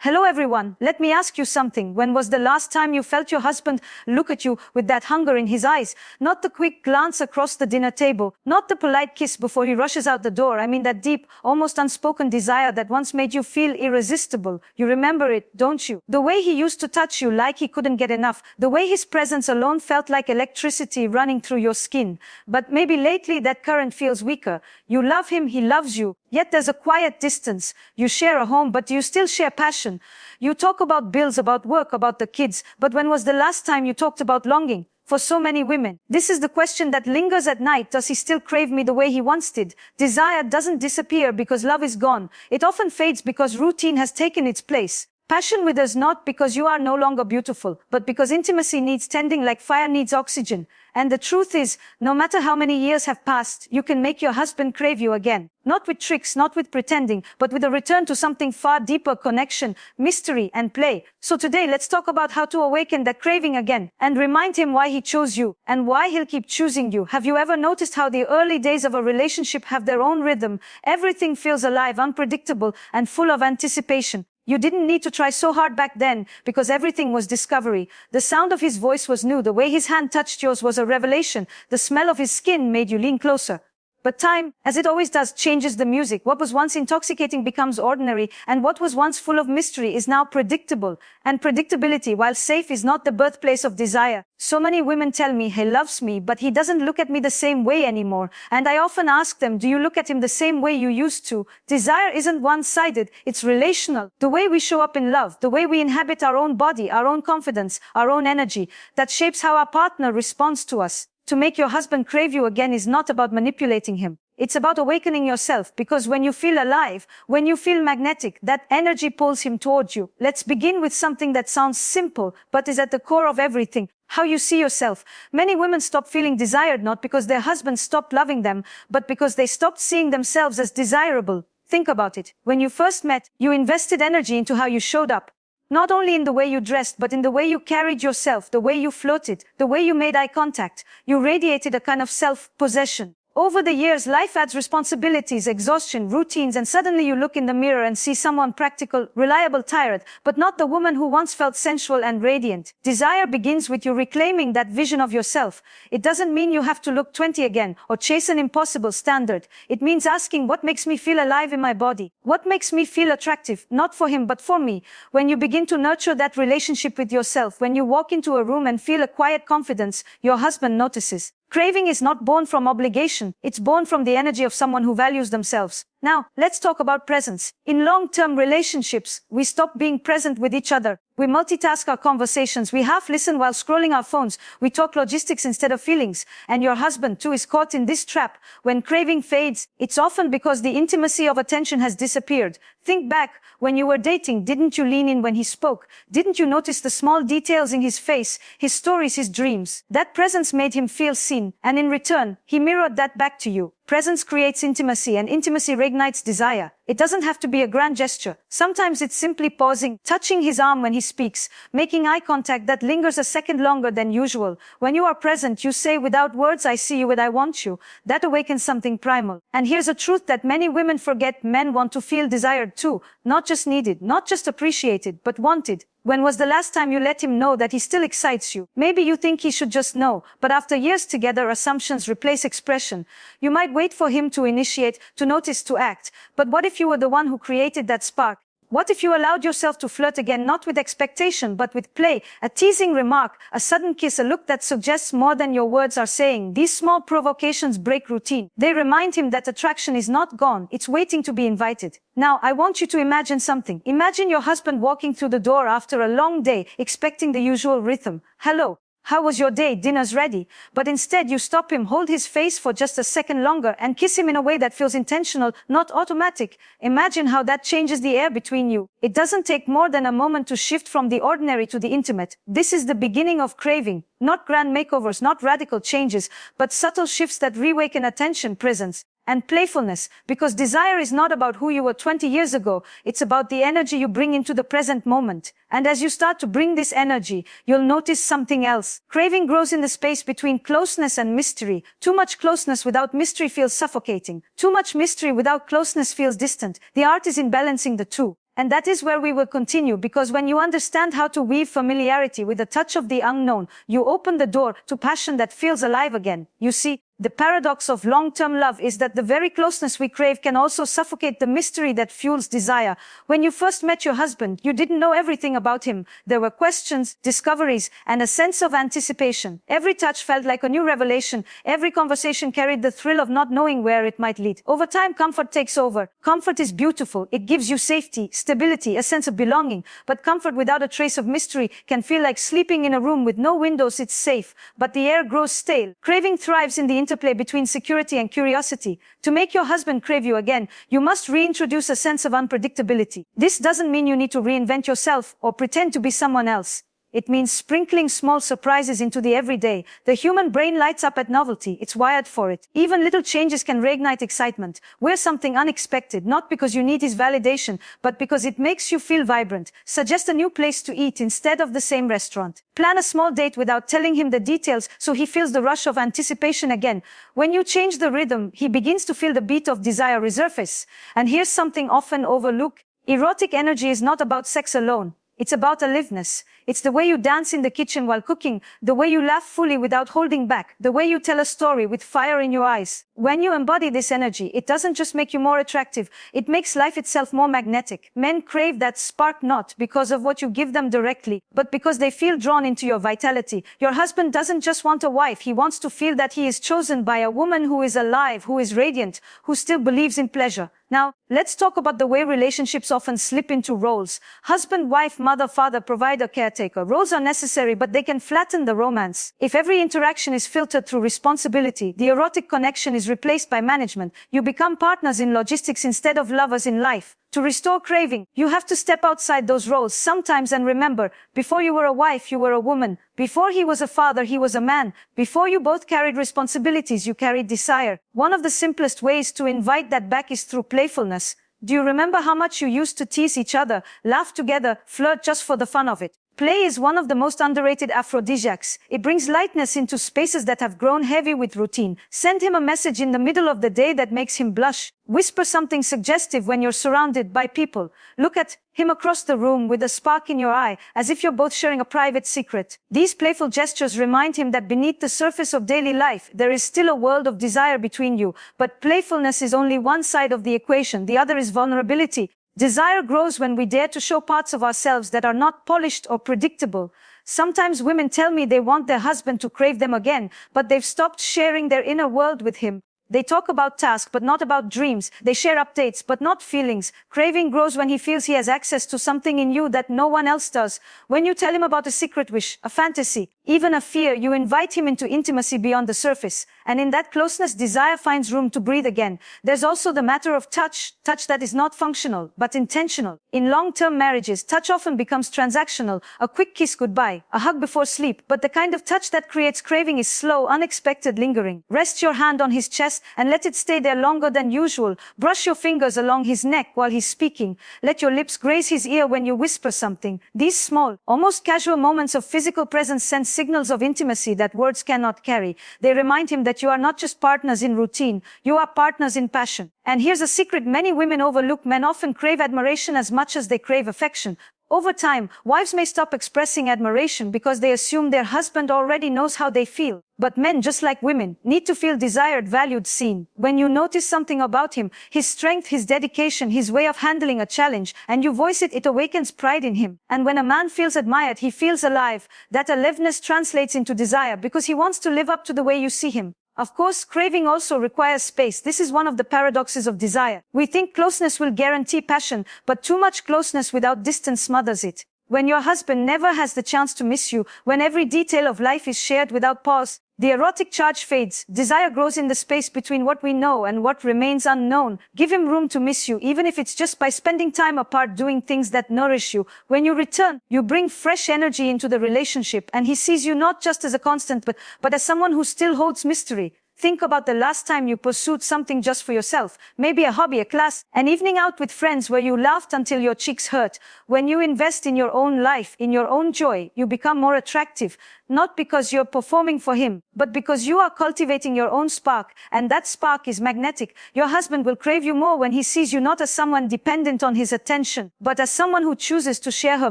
Hello everyone, let me ask you something. When was the last time you felt your husband look at you with that hunger in his eyes? Not the quick glance across the dinner table, not the polite kiss before he rushes out the door. I mean that deep, almost unspoken desire that once made you feel irresistible. You remember it, don't you? The way he used to touch you like he couldn't get enough. The way his presence alone felt like electricity running through your skin. But maybe lately that current feels weaker. You love him, he loves you. Yet there's a quiet distance. You share a home, but do you still share passion? You talk about bills, about work, about the kids. But when was the last time you talked about longing? For so many women, this is the question that lingers at night. Does he still crave me the way he once did? Desire doesn't disappear because love is gone. It often fades because routine has taken its place. Passion withers not because you are no longer beautiful, but because intimacy needs tending like fire needs oxygen. And the truth is, no matter how many years have passed, you can make your husband crave you again. Not with tricks, not with pretending, but with a return to something far deeper: connection, mystery, and play. So today, let's talk about how to awaken that craving again and remind him why he chose you and why he'll keep choosing you. Have you ever noticed how the early days of a relationship have their own rhythm? Everything feels alive, unpredictable, and full of anticipation. You didn't need to try so hard back then because everything was discovery. The sound of his voice was new. The way his hand touched yours was a revelation. The smell of his skin made you lean closer. But time, as it always does, changes the music. What was once intoxicating becomes ordinary, and what was once full of mystery is now predictable. And predictability, while safe, is not the birthplace of desire. So many women tell me, he loves me, but he doesn't look at me the same way anymore. And I often ask them, do you look at him the same way you used to? Desire isn't one-sided, it's relational. The way we show up in love, the way we inhabit our own body, our own confidence, our own energy, that shapes how our partner responds to us. To make your husband crave you again is not about manipulating him. It's about awakening yourself, because when you feel alive, when you feel magnetic, that energy pulls him towards you. Let's begin with something that sounds simple, but is at the core of everything: how you see yourself. Many women stop feeling desired not because their husbands stopped loving them, but because they stopped seeing themselves as desirable. Think about it. When you first met, you invested energy into how you showed up. Not only in the way you dressed, but in the way you carried yourself, the way you flirted, the way you made eye contact. You radiated a kind of self-possession. Over the years, life adds responsibilities, exhaustion, routines, and suddenly you look in the mirror and see someone practical, reliable, tired, but not the woman who once felt sensual and radiant. Desire begins with you reclaiming that vision of yourself. It doesn't mean you have to look 20 again or chase an impossible standard. It means asking, what makes me feel alive in my body? What makes me feel attractive? Not for him, but for me. When you begin to nurture that relationship with yourself, when you walk into a room and feel a quiet confidence, your husband notices. Craving is not born from obligation. It's born from the energy of someone who values themselves. Now, let's talk about presence. In long-term relationships, we stop being present with each other. We multitask our conversations. We half listen while scrolling our phones. We talk logistics instead of feelings. And your husband, too, is caught in this trap. When craving fades, it's often because the intimacy of attention has disappeared. Think back. When you were dating, didn't you lean in when he spoke? Didn't you notice the small details in his face, his stories, his dreams? That presence made him feel seen. And in return, he mirrored that back to you. Presence creates intimacy, and intimacy reignites desire. It doesn't have to be a grand gesture. Sometimes it's simply pausing, touching his arm when he speaks, making eye contact that lingers a second longer than usual. When you are present, you say without words, I see you and I want you. That awakens something primal. And here's a truth that many women forget: men want to feel desired too. Not just needed, not just appreciated, but wanted. When was the last time you let him know that he still excites you? Maybe you think he should just know, but after years together, assumptions replace expression. You might wait for him to initiate, to notice, to act. But what if you were the one who created that spark? What if you allowed yourself to flirt again, not with expectation, but with play? A teasing remark, a sudden kiss, a look that suggests more than your words are saying. These small provocations break routine. They remind him that attraction is not gone, it's waiting to be invited. Now, I want you to imagine something. Imagine your husband walking through the door after a long day, expecting the usual rhythm. Hello. How was your day? Dinner's ready. But instead you stop him, hold his face for just a second longer, and kiss him in a way that feels intentional, not automatic. Imagine how that changes the air between you. It doesn't take more than a moment to shift from the ordinary to the intimate. This is the beginning of craving. Not grand makeovers, not radical changes, but subtle shifts that reawaken attention, presence, and playfulness, because desire is not about who you were 20 years ago. It's about the energy you bring into the present moment. And as you start to bring this energy, you'll notice something else. Craving grows in the space between closeness and mystery. Too much closeness without mystery feels suffocating. Too much mystery without closeness feels distant. The art is in balancing the two. And that is where we will continue, because when you understand how to weave familiarity with a touch of the unknown, you open the door to passion that feels alive again. You see, the paradox of long-term love is that the very closeness we crave can also suffocate the mystery that fuels desire. When you first met your husband, you didn't know everything about him. There were questions, discoveries, and a sense of anticipation. Every touch felt like a new revelation. Every conversation carried the thrill of not knowing where it might lead. Over time, comfort takes over. Comfort is beautiful. It gives you safety, stability, a sense of belonging. But comfort without a trace of mystery can feel like sleeping in a room with no windows. It's safe, but the air grows stale. Craving thrives in the interplay between security and curiosity. To make your husband crave you again, you must reintroduce a sense of unpredictability. This doesn't mean you need to reinvent yourself or pretend to be someone else. It means sprinkling small surprises into the everyday. The human brain lights up at novelty. It's wired for it. Even little changes can reignite excitement. Wear something unexpected, not because you need his validation, but because it makes you feel vibrant. Suggest a new place to eat instead of the same restaurant. Plan a small date without telling him the details so he feels the rush of anticipation again. When you change the rhythm, he begins to feel the beat of desire resurface. And here's something often overlooked. Erotic energy is not about sex alone. It's about aliveness. It's the way you dance in the kitchen while cooking, the way you laugh fully without holding back, the way you tell a story with fire in your eyes. When you embody this energy, it doesn't just make you more attractive, it makes life itself more magnetic. Men crave that spark not because of what you give them directly, but because they feel drawn into your vitality. Your husband doesn't just want a wife, he wants to feel that he is chosen by a woman who is alive, who is radiant, who still believes in pleasure. Now, let's talk about the way relationships often slip into roles. Husband, wife, mother, father, provider, caretaker. Roles are necessary, but they can flatten the romance. If every interaction is filtered through responsibility, the erotic connection is replaced by management. You become partners in logistics instead of lovers in life. To restore craving, you have to step outside those roles sometimes and remember, before you were a wife, you were a woman. Before he was a father, he was a man. Before you both carried responsibilities, you carried desire. One of the simplest ways to invite that back is through playfulness. Do you remember how much you used to tease each other, laugh together, flirt just for the fun of it? Play is one of the most underrated aphrodisiacs. It brings lightness into spaces that have grown heavy with routine. Send him a message in the middle of the day that makes him blush. Whisper something suggestive when you're surrounded by people. Look at him across the room with a spark in your eye, as if you're both sharing a private secret. These playful gestures remind him that beneath the surface of daily life, there is still a world of desire between you. But playfulness is only one side of the equation. The other is vulnerability. Desire grows when we dare to show parts of ourselves that are not polished or predictable. Sometimes women tell me they want their husband to crave them again, but they've stopped sharing their inner world with him. They talk about tasks, but not about dreams. They share updates, but not feelings. Craving grows when he feels he has access to something in you that no one else does. When you tell him about a secret wish, a fantasy, even a fear, you invite him into intimacy beyond the surface. And in that closeness, desire finds room to breathe again. There's also the matter of touch that is not functional, but intentional. In long-term marriages, touch often becomes transactional. A quick kiss goodbye, a hug before sleep. But the kind of touch that creates craving is slow, unexpected, lingering. Rest your hand on his chest and let it stay there longer than usual. Brush your fingers along his neck while he's speaking. Let your lips graze his ear when you whisper something. These small, almost casual moments of physical presence send signals of intimacy that words cannot carry. They remind him that you are not just partners in routine, you are partners in passion. And here's a secret many women overlook: men often crave admiration as much as they crave affection. Over time, wives may stop expressing admiration because they assume their husband already knows how they feel. But men, just like women, need to feel desired, valued, seen. When you notice something about him, his strength, his dedication, his way of handling a challenge, and you voice it, it awakens pride in him. And when a man feels admired, he feels alive. That aliveness translates into desire because he wants to live up to the way you see him. Of course, craving also requires space. This is one of the paradoxes of desire. We think closeness will guarantee passion, but too much closeness without distance smothers it. When your husband never has the chance to miss you, when every detail of life is shared without pause, the erotic charge fades. Desire grows in the space between what we know and what remains unknown. Give him room to miss you, even if it's just by spending time apart doing things that nourish you. When you return, you bring fresh energy into the relationship, and he sees you not just as a constant, but as someone who still holds mystery. Think about the last time you pursued something just for yourself, maybe a hobby, a class, an evening out with friends where you laughed until your cheeks hurt. When you invest in your own life, in your own joy, you become more attractive, not because you're performing for him, but because you are cultivating your own spark, and that spark is magnetic. Your husband will crave you more when he sees you not as someone dependent on his attention, but as someone who chooses to share her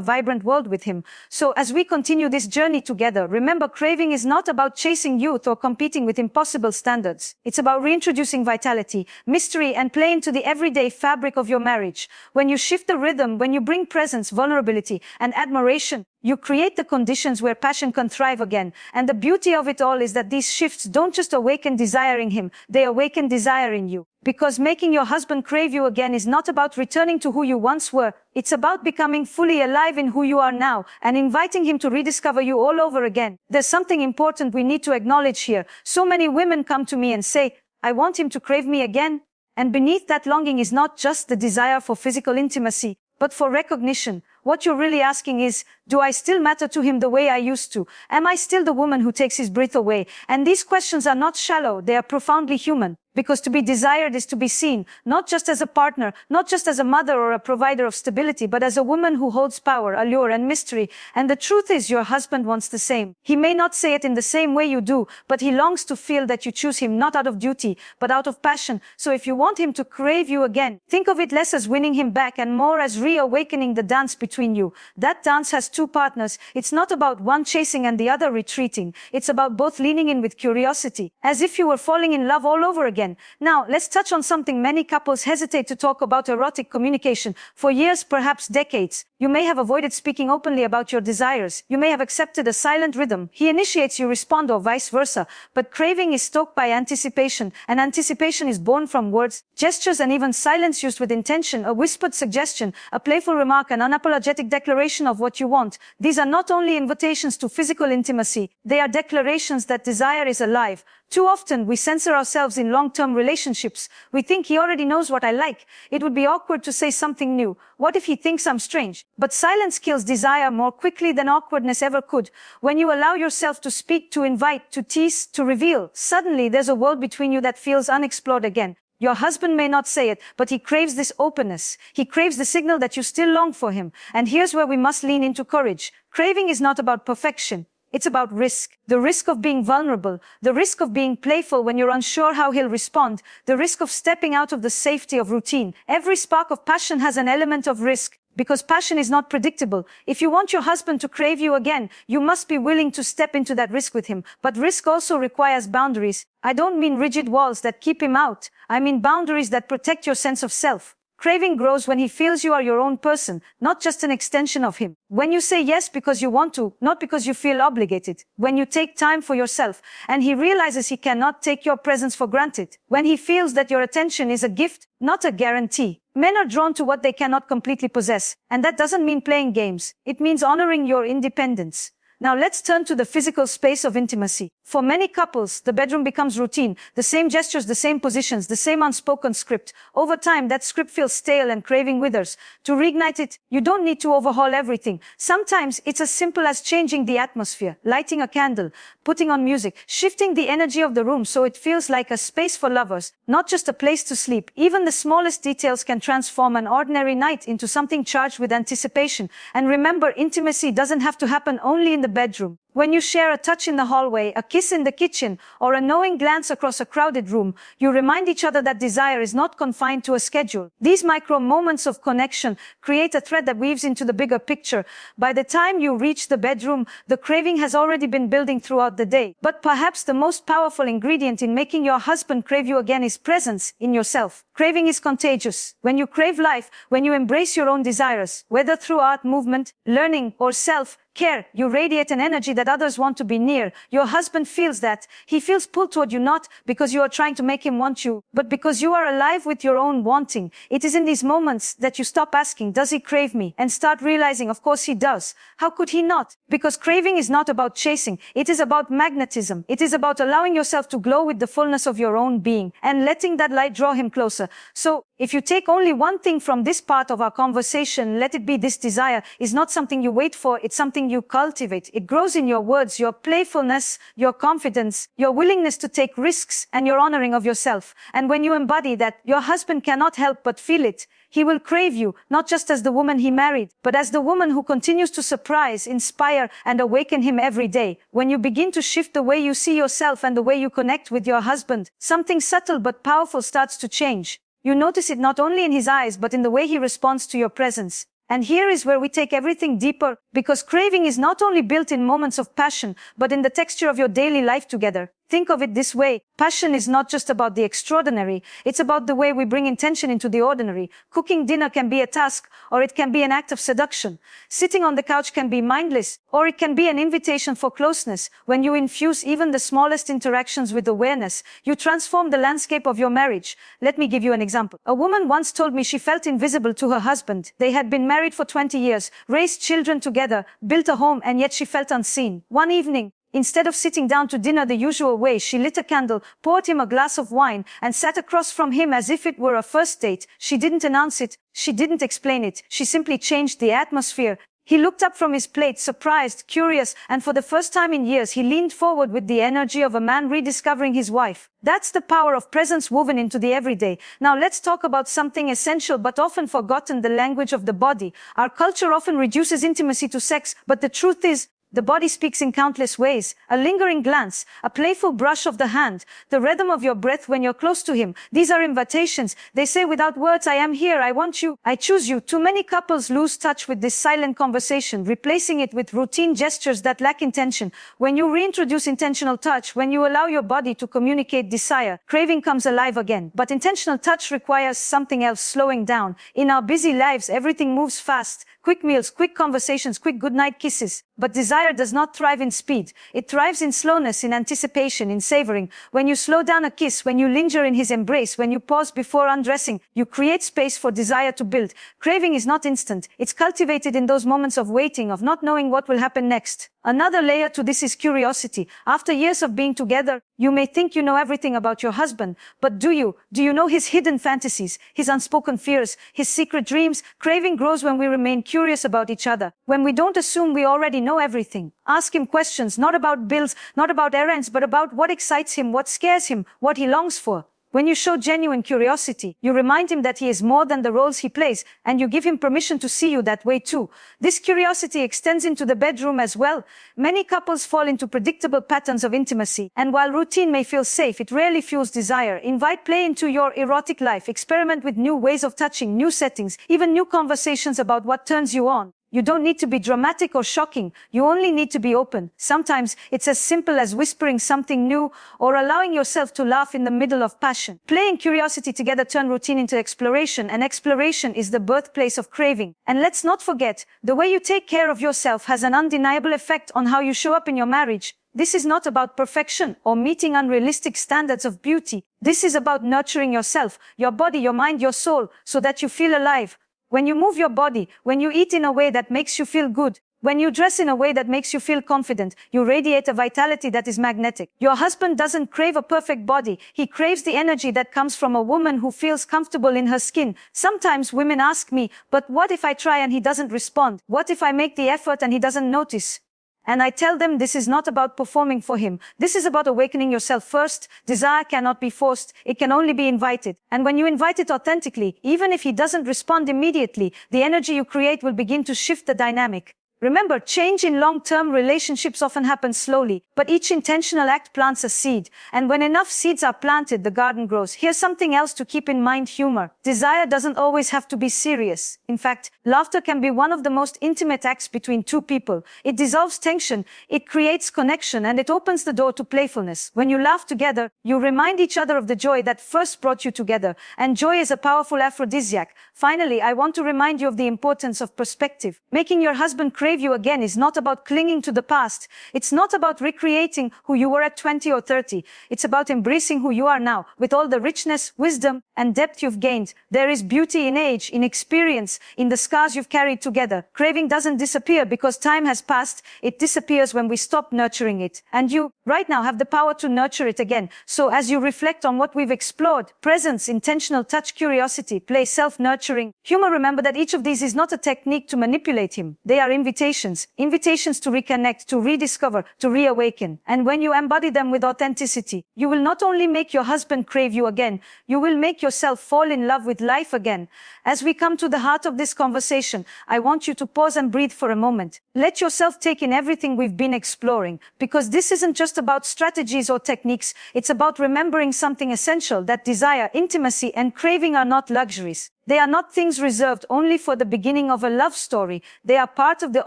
vibrant world with him. So as we continue this journey together, remember, craving is not about chasing youth or competing with impossible standards. It's about reintroducing vitality, mystery, and play into the everyday fabric of your marriage. When you shift the rhythm, when you bring presence, vulnerability, and admiration, you create the conditions where passion can thrive again. And the beauty of it all is that these shifts don't just awaken desire in him, they awaken desire in you. Because making your husband crave you again is not about returning to who you once were. It's about becoming fully alive in who you are now and inviting him to rediscover you all over again. There's something important we need to acknowledge here. So many women come to me and say, I want him to crave me again. And beneath that longing is not just the desire for physical intimacy, but for recognition. What you're really asking is, do I still matter to him the way I used to? Am I still the woman who takes his breath away? And these questions are not shallow, they are profoundly human. Because to be desired is to be seen, not just as a partner, not just as a mother or a provider of stability, but as a woman who holds power, allure, and mystery. And the truth is, your husband wants the same. He may not say it in the same way you do, but he longs to feel that you choose him not out of duty, but out of passion. So if you want him to crave you again, think of it less as winning him back and more as reawakening the dance between you. That dance has two partners. It's not about one chasing and the other retreating. It's about both leaning in with curiosity, as if you were falling in love all over again. Now, let's touch on something many couples hesitate to talk about: erotic communication. For years, perhaps decades, you may have avoided speaking openly about your desires. You may have accepted a silent rhythm. He initiates, you respond, or vice versa. But craving is stoked by anticipation, and anticipation is born from words, gestures, and even silence used with intention, a whispered suggestion, a playful remark, an unapologetic declaration of what you want. These are not only invitations to physical intimacy, they are declarations that desire is alive. Too often, we censor ourselves in long-term relationships. We think he already knows what I like. It would be awkward to say something new. What if he thinks I'm strange? But silence kills desire more quickly than awkwardness ever could. When you allow yourself to speak, to invite, to tease, to reveal, suddenly there's a world between you that feels unexplored again. Your husband may not say it, but he craves this openness. He craves the signal that you still long for him. And here's where we must lean into courage. Craving is not about perfection. It's about risk. The risk of being vulnerable, the risk of being playful when you're unsure how he'll respond, the risk of stepping out of the safety of routine. Every spark of passion has an element of risk, because passion is not predictable. If you want your husband to crave you again, you must be willing to step into that risk with him. But risk also requires boundaries. I don't mean rigid walls that keep him out. I mean boundaries that protect your sense of self. Craving grows when he feels you are your own person, not just an extension of him. When you say yes because you want to, not because you feel obligated. When you take time for yourself, and he realizes he cannot take your presence for granted. When he feels that your attention is a gift, not a guarantee. Men are drawn to what they cannot completely possess, and that doesn't mean playing games. It means honoring your independence. Now let's turn to the physical space of intimacy. For many couples, the bedroom becomes routine. The same gestures, the same positions, the same unspoken script. Over time, that script feels stale and craving withers. To reignite it, you don't need to overhaul everything. Sometimes it's as simple as changing the atmosphere, lighting a candle, putting on music, shifting the energy of the room so it feels like a space for lovers, not just a place to sleep. Even the smallest details can transform an ordinary night into something charged with anticipation. And remember, intimacy doesn't have to happen only in the bedroom. When you share a touch in the hallway, a kiss in the kitchen, or a knowing glance across a crowded room, you remind each other that desire is not confined to a schedule. These micro moments of connection create a thread that weaves into the bigger picture. By the time you reach the bedroom, the craving has already been building throughout the day. But perhaps the most powerful ingredient in making your husband crave you again is presence in yourself. Craving is contagious. When you crave life, when you embrace your own desires, whether through art, movement, learning, or self-care, you radiate an energy that others want to be near. Your husband feels that. He feels pulled toward you not because you are trying to make him want you, but because you are alive with your own wanting. It is in these moments that you stop asking, does he crave me? And start realizing, of course he does. How could he not? Because craving is not about chasing. It is about magnetism. It is about allowing yourself to glow with the fullness of your own being and letting that light draw him closer. So, if you take only one thing from this part of our conversation, let it be this: desire is not something you wait for, it's something you cultivate. It grows in your words, your playfulness, your confidence, your willingness to take risks, and your honoring of yourself. And when you embody that, your husband cannot help but feel it. He will crave you, not just as the woman he married, but as the woman who continues to surprise, inspire, and awaken him every day. When you begin to shift the way you see yourself and the way you connect with your husband, something subtle but powerful starts to change. You notice it not only in his eyes but in the way he responds to your presence. And here is where we take everything deeper, because craving is not only built in moments of passion, but in the texture of your daily life together. Think of it this way. Passion is not just about the extraordinary, it's about the way we bring intention into the ordinary. Cooking dinner can be a task, or it can be an act of seduction. Sitting on the couch can be mindless, or it can be an invitation for closeness. When you infuse even the smallest interactions with awareness, you transform the landscape of your marriage. Let me give you an example. A woman once told me she felt invisible to her husband. They had been married for 20 years, raised children together, built a home, and yet she felt unseen. One evening, instead of sitting down to dinner the usual way, she lit a candle, poured him a glass of wine, and sat across from him as if it were a first date. She didn't announce it. She didn't explain it. She simply changed the atmosphere. He looked up from his plate, surprised, curious, and for the first time in years, he leaned forward with the energy of a man rediscovering his wife. That's the power of presence woven into the everyday. Now let's talk about something essential but often forgotten, the language of the body. Our culture often reduces intimacy to sex, but the truth is, the body speaks in countless ways. A lingering glance, a playful brush of the hand, the rhythm of your breath when you're close to him. These are invitations. They say without words, I am here, I want you, I choose you. Too many couples lose touch with this silent conversation, replacing it with routine gestures that lack intention. When you reintroduce intentional touch, when you allow your body to communicate desire, craving comes alive again. But intentional touch requires something else: slowing down. In our busy lives, everything moves fast. Quick meals, quick conversations, quick goodnight kisses. But desire does not thrive in speed. It thrives in slowness, in anticipation, in savoring. When you slow down a kiss, when you linger in his embrace, when you pause before undressing, you create space for desire to build. Craving is not instant. It's cultivated in those moments of waiting, of not knowing what will happen next. Another layer to this is curiosity. After years of being together, you may think you know everything about your husband, but do you? Do you know his hidden fantasies, his unspoken fears, his secret dreams? Craving grows when we remain curious about each other, when we don't assume we already know everything. Ask him questions, not about bills, not about errands, but about what excites him, what scares him, what he longs for. When you show genuine curiosity, you remind him that he is more than the roles he plays, and you give him permission to see you that way too. This curiosity extends into the bedroom as well. Many couples fall into predictable patterns of intimacy, and while routine may feel safe, it rarely fuels desire. Invite play into your erotic life. Experiment with new ways of touching, new settings, even new conversations about what turns you on. You don't need to be dramatic or shocking. You only need to be open. Sometimes it's as simple as whispering something new or allowing yourself to laugh in the middle of passion. Play and curiosity together turn routine into exploration, and exploration is the birthplace of craving. And let's not forget, the way you take care of yourself has an undeniable effect on how you show up in your marriage. This is not about perfection or meeting unrealistic standards of beauty. This is about nurturing yourself, your body, your mind, your soul, so that you feel alive. When you move your body, when you eat in a way that makes you feel good, when you dress in a way that makes you feel confident, you radiate a vitality that is magnetic. Your husband doesn't crave a perfect body. He craves the energy that comes from a woman who feels comfortable in her skin. Sometimes women ask me, but what if I try and he doesn't respond? What if I make the effort and he doesn't notice? And I tell them this is not about performing for him. This is about awakening yourself first. Desire cannot be forced. It can only be invited. And when you invite it authentically, even if he doesn't respond immediately, the energy you create will begin to shift the dynamic. Remember, change in long-term relationships often happens slowly, but each intentional act plants a seed. And when enough seeds are planted, the garden grows. Here's something else to keep in mind: humor. Desire doesn't always have to be serious. In fact, laughter can be one of the most intimate acts between two people. It dissolves tension, it creates connection, and it opens the door to playfulness. When you laugh together, you remind each other of the joy that first brought you together. And joy is a powerful aphrodisiac. Finally, I want to remind you of the importance of perspective. Making your husband crave you again is not about clinging to the past. It's not about recreating who you were at 20 or 30. It's about embracing who you are now, with all the richness, wisdom, and depth you've gained. There is beauty in age, in experience, in the scars you've carried together. Craving doesn't disappear because time has passed. It disappears when we stop nurturing it. And you, right now, have the power to nurture it again. So as you reflect on what we've explored: presence, intentional touch, curiosity, play, self-nurturing, humor, remember that each of these is not a technique to manipulate him. They are invitations invitations to reconnect, to rediscover, to reawaken. And when you embody them with authenticity, you will not only make your husband crave you again, you will make yourself fall in love with life again. As we come to the heart of this conversation, I want you to pause and breathe for a moment. Let yourself take in everything we've been exploring, because this isn't just about strategies or techniques, it's about remembering something essential, that desire, intimacy, and craving are not luxuries. They are not things reserved only for the beginning of a love story. They are part of the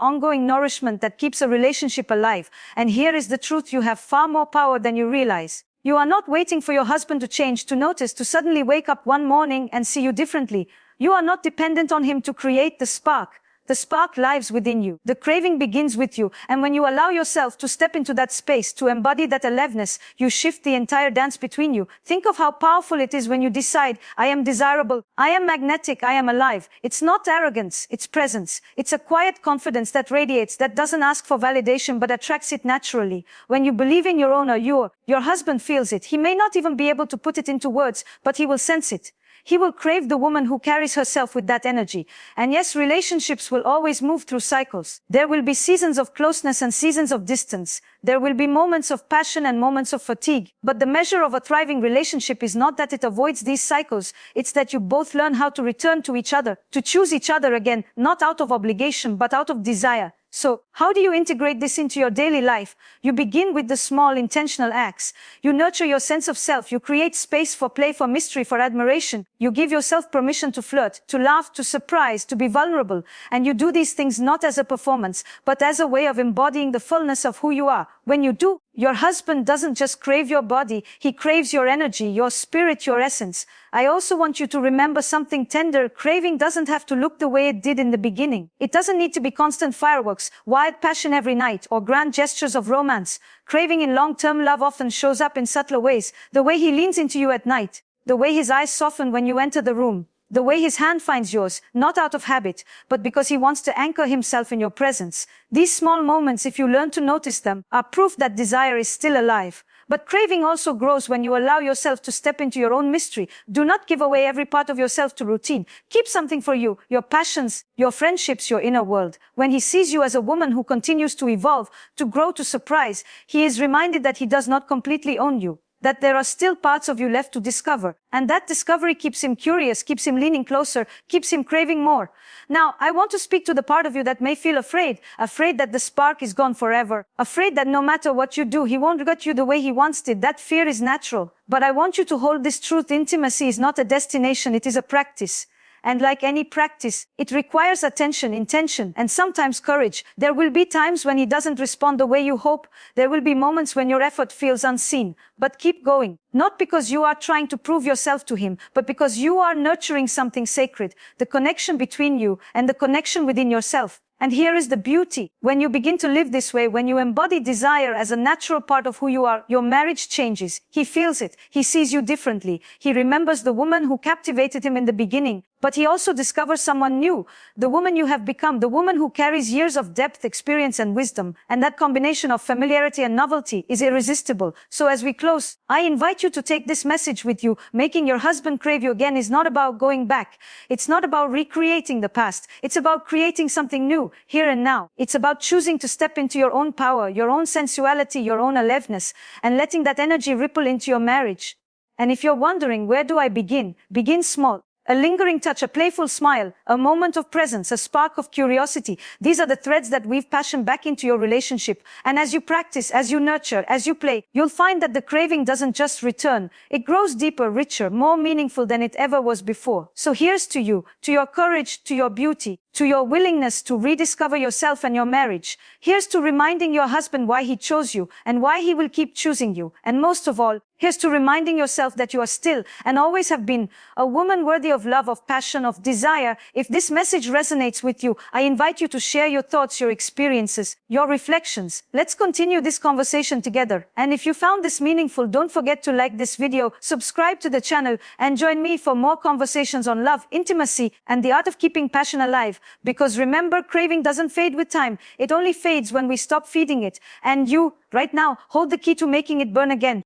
ongoing nourishment that keeps a relationship alive. And here is the truth: you have far more power than you realize. You are not waiting for your husband to change, to notice, to suddenly wake up one morning and see you differently. You are not dependent on him to create the spark. The spark lives within you. The craving begins with you. And when you allow yourself to step into that space, to embody that aliveness, you shift the entire dance between you. Think of how powerful it is when you decide, I am desirable, I am magnetic, I am alive. It's not arrogance, it's presence. It's a quiet confidence that radiates, that doesn't ask for validation but attracts it naturally. When you believe in your own allure, your husband feels it. He may not even be able to put it into words, but he will sense it. He will crave the woman who carries herself with that energy. And yes, relationships will always move through cycles. There will be seasons of closeness and seasons of distance. There will be moments of passion and moments of fatigue. But the measure of a thriving relationship is not that it avoids these cycles. It's that you both learn how to return to each other, to choose each other again, not out of obligation, but out of desire. So, how do you integrate this into your daily life? You begin with the small, intentional acts. You nurture your sense of self. You create space for play, for mystery, for admiration. You give yourself permission to flirt, to laugh, to surprise, to be vulnerable. And you do these things not as a performance, but as a way of embodying the fullness of who you are. When you do, your husband doesn't just crave your body, he craves your energy, your spirit, your essence. I also want you to remember something tender. Craving doesn't have to look the way it did in the beginning. It doesn't need to be constant fireworks, wild passion every night, or grand gestures of romance. Craving in long-term love often shows up in subtler ways. The way he leans into you at night, the way his eyes soften when you enter the room, the way his hand finds yours, not out of habit, but because he wants to anchor himself in your presence. These small moments, if you learn to notice them, are proof that desire is still alive. But craving also grows when you allow yourself to step into your own mystery. Do not give away every part of yourself to routine. Keep something for you, your passions, your friendships, your inner world. When he sees you as a woman who continues to evolve, to grow, to surprise, he is reminded that he does not completely own you, that there are still parts of you left to discover. And that discovery keeps him curious, keeps him leaning closer, keeps him craving more. Now, I want to speak to the part of you that may feel afraid that the spark is gone forever, afraid that no matter what you do, he won't get you the way he once did. That fear is natural. But I want you to hold this truth: intimacy is not a destination, it is a practice. And like any practice, it requires attention, intention, and sometimes courage. There will be times when he doesn't respond the way you hope. There will be moments when your effort feels unseen. But keep going. Not because you are trying to prove yourself to him, but because you are nurturing something sacred, the connection between you and the connection within yourself. And here is the beauty. When you begin to live this way, when you embody desire as a natural part of who you are, your marriage changes. He feels it. He sees you differently. He remembers the woman who captivated him in the beginning. But he also discovers someone new, the woman you have become, the woman who carries years of depth, experience, and wisdom. And that combination of familiarity and novelty is irresistible. So as we close, I invite you to take this message with you. Making your husband crave you again is not about going back. It's not about recreating the past. It's about creating something new, here and now. It's about choosing to step into your own power, your own sensuality, your own aliveness, and letting that energy ripple into your marriage. And if you're wondering, where do I begin? Begin small. A lingering touch, a playful smile, a moment of presence, a spark of curiosity. These are the threads that weave passion back into your relationship. And as you practice, as you nurture, as you play, you'll find that the craving doesn't just return. It grows deeper, richer, more meaningful than it ever was before. So here's to you, to your courage, to your beauty, to your willingness to rediscover yourself and your marriage. Here's to reminding your husband why he chose you and why he will keep choosing you. And most of all, here's to reminding yourself that you are still and always have been a woman worthy of love, of passion, of desire. If this message resonates with you, I invite you to share your thoughts, your experiences, your reflections. Let's continue this conversation together. And if you found this meaningful, don't forget to like this video, subscribe to the channel, and join me for more conversations on love, intimacy, and the art of keeping passion alive. Because remember, craving doesn't fade with time. It only fades when we stop feeding it. And you, right now, hold the key to making it burn again.